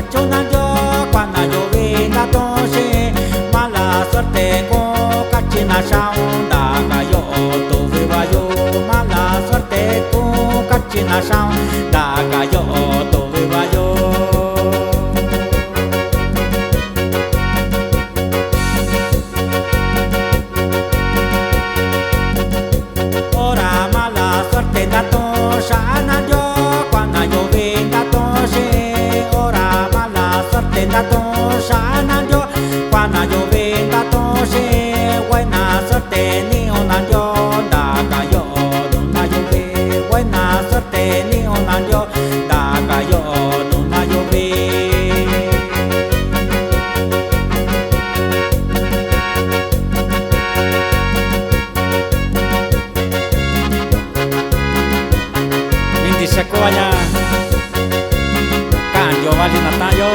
cachona yo, cuando lloví la tose, mala suerte con cachina sound, cayó tu viva yo, mala suerte con cachina sound, cayó tu viva yo. Ora mala suerte da tosana yo, cuando lloví la tose, ora mala suerte da tosana yo, cuando lloví la tose, buena suerte ni una yo, da cayó una lloví, buena suerte ni una yo, da cayó una lloví. Sequoia, Candio Vali Natayo,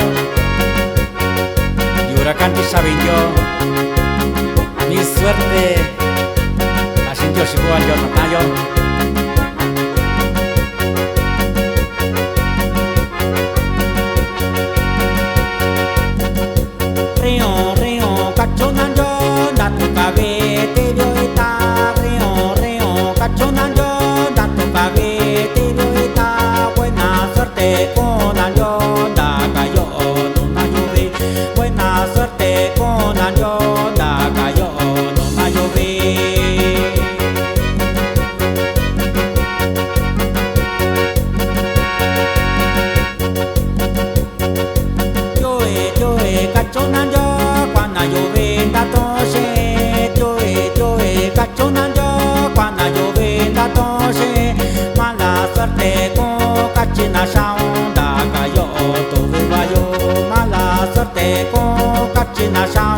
y Huracán Sabinyo, mi suerte, la sintió igual yo Natayo. Río, río, cachona yo, da tu cabete, yo está, río, río, cachona yo, da tu cabete. Con año da cayó una lluvia, buena suerte con año da cayó una lluvia. Yo cachona yo, cuando llueve da tose, yo cachona yo, cuando llueve da tose, mala suerte con cachina sound, cayó tu viva yo, mala suerte con cachina sound.